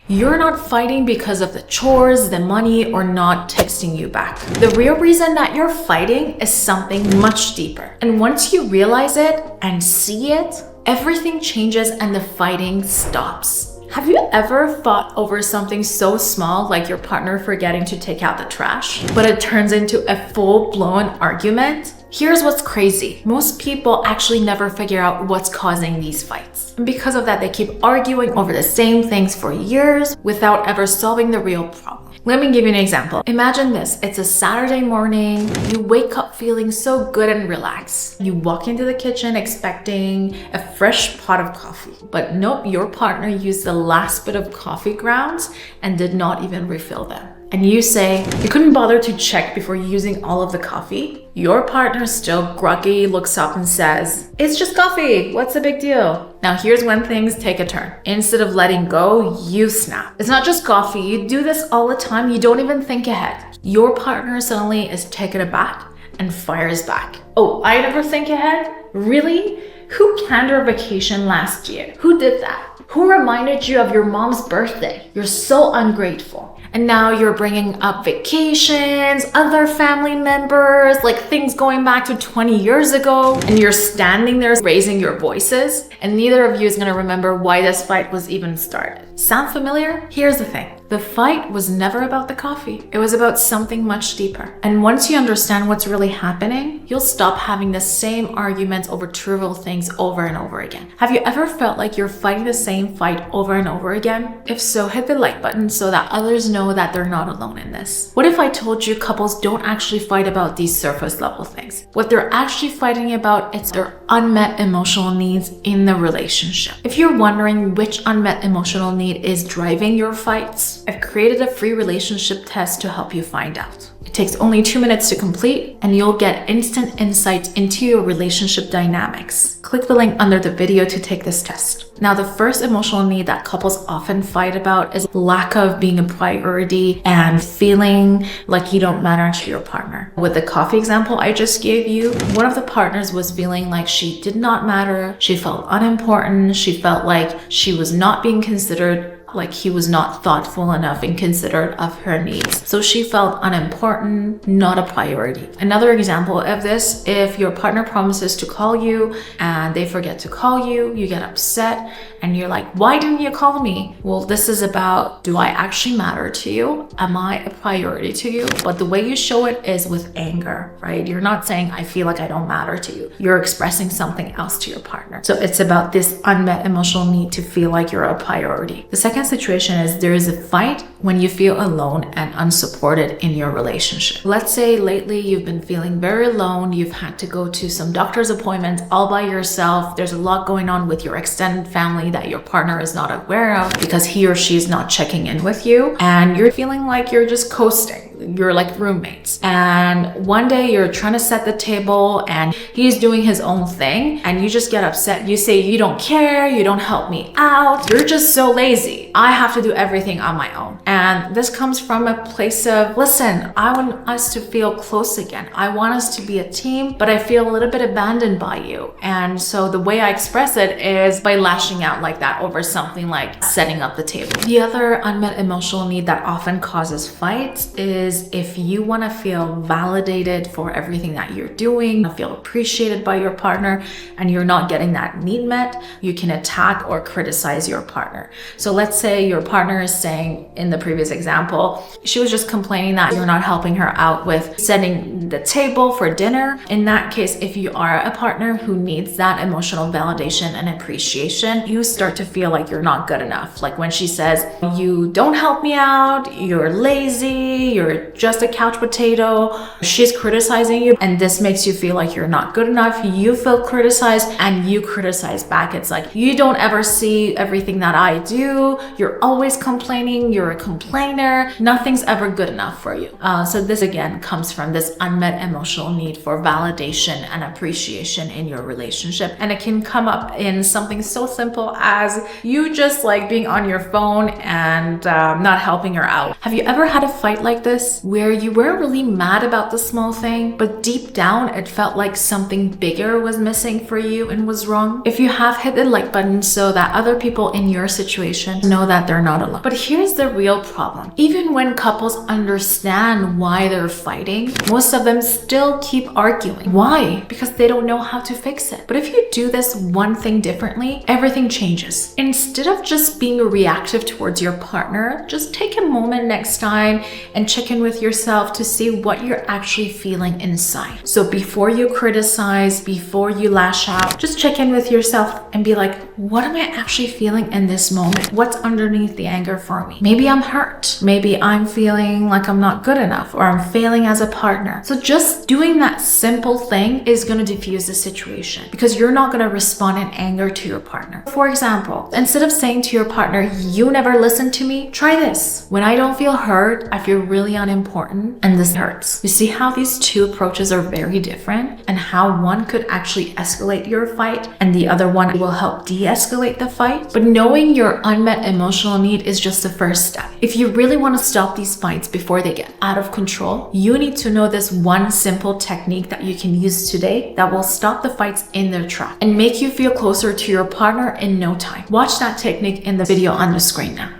You're not fighting because of the chores, the money, or not texting you back. The real reason that you're fighting is something much deeper. And once you realize it and see it, everything changes and the fighting stops. Have you ever fought over something so small, like your partner forgetting to take out the trash, but it turns into a full-blown argument? Here's what's crazy. Most people actually never figure out what's causing these fights. And because of that, they keep arguing over the same things for years without ever solving the real problem. Let me give you an example. Imagine this. It's a Saturday morning. You wake up feeling so good and relaxed. You walk into the kitchen expecting a fresh pot of coffee. But nope, your partner used the last bit of coffee grounds and did not even refill them. And you say, you couldn't bother to check before using all of the coffee? Your partner still groggy looks up and says, it's just coffee, what's the big deal? Now here's when things take a turn. Instead of letting go, you snap. It's not just coffee, you do this all the time, you don't even think ahead. Your partner suddenly is taken aback and fires back. Oh, I never think ahead? Really? Who canned your vacation last year? Who did that? Who reminded you of your mom's birthday? You're so ungrateful. And now you're bringing up vacations, other family members, like things going back to 20 years ago, and you're standing there raising your voices, and neither of you is going to remember why this fight was even started. Sound familiar? Here's the thing. The fight was never about the coffee. It was about something much deeper. And once you understand what's really happening, you'll stop having the same arguments over trivial things over and over again. Have you ever felt like you're fighting the same fight over and over again? If so, hit the like button so that others know that they're not alone in this. What if I told you couples don't actually fight about these surface level things? What they're actually fighting about is their unmet emotional needs in the relationship. If you're wondering which unmet emotional need is driving your fights, I've created a free relationship test to help you find out. It takes only 2 minutes to complete, and you'll get instant insights into your relationship dynamics. Click the link under the video to take this test. Now, the first emotional need that couples often fight about is lack of being a priority and feeling like you don't matter to your partner. With the coffee example I just gave you, one of the partners was feeling like she did not matter, she felt unimportant, she felt like she was not being considered, like he was not thoughtful enough and considerate of her needs. So she felt unimportant, not a priority. Another example of this, if your partner promises to call you and they forget to call you, you get upset and you're like, why didn't you call me? Well, this is about, do I actually matter to you? Am I a priority to you? But the way you show it is with anger, right? You're not saying, I feel like I don't matter to you. You're expressing something else to your partner. So it's about this unmet emotional need to feel like you're a priority. The second situation is there is a fight when you feel alone and unsupported in your relationship. Let's say lately you've been feeling very alone, you've had to go to some doctor's appointments all by yourself, there's a lot going on with your extended family that your partner is not aware of because he or she is not checking in with you, and you're feeling like you're just coasting. You're like roommates, and one day you're trying to set the table and he's doing his own thing and you just get upset. You say, you don't care, you don't help me out, you're just so lazy, I have to do everything on my own. And this comes from a place of, listen, I want us to feel close again, I want us to be a team, but I feel a little bit abandoned by you. And so the way I express it is by lashing out like that over something like setting up the table. The other unmet emotional need that often causes fights is if you want to feel validated for everything that you're doing, feel appreciated by your partner, and you're not getting that need met, you can attack or criticize your partner. So let's say your partner is saying, in the previous example, she was just complaining that you're not helping her out with setting the table for dinner. In that case, if you are a partner who needs that emotional validation and appreciation, you start to feel like you're not good enough. Like when she says, you don't help me out, you're lazy, you're just a couch potato, she's criticizing you, and this makes you feel like you're not good enough. You feel criticized and you criticize back. It's like, you don't ever see everything that I do, you're always complaining, you're a complainer, nothing's ever good enough for you. So this again comes from this unmet emotional need for validation and appreciation in your relationship, and it can come up in something so simple as you just like being on your phone and not helping her out. Have you ever had a fight like this? this, where you weren't really mad about the small thing, but deep down it felt like something bigger was missing for you and was wrong? If you have, hit the like button so that other people in your situation know that they're not alone. But here's the real problem. Even when couples understand why they're fighting, most of them still keep arguing. Why? Because they don't know how to fix it. But if you do this one thing differently, everything changes. Instead of just being reactive towards your partner, just take a moment next time and check in with yourself to see what you're actually feeling inside. So before you criticize, before you lash out, just check in with yourself and be like, what am I actually feeling in this moment? What's underneath the anger for me? Maybe I'm hurt. Maybe I'm feeling like I'm not good enough, or I'm failing as a partner. So just doing that simple thing is going to diffuse the situation, because you're not going to respond in anger to your partner. For example, instead of saying to your partner, you never listen to me, try this. When I don't feel heard, I feel really unimportant and this hurts. You see how these two approaches are very different, and how one could actually escalate your fight and the other one will help de-escalate the fight. But knowing your unmet emotional need is just the first step. If you really want to stop these fights before they get out of control, you need to know this one simple technique that you can use today that will stop the fights in their track and make you feel closer to your partner in no time. Watch that technique in the video on the screen now.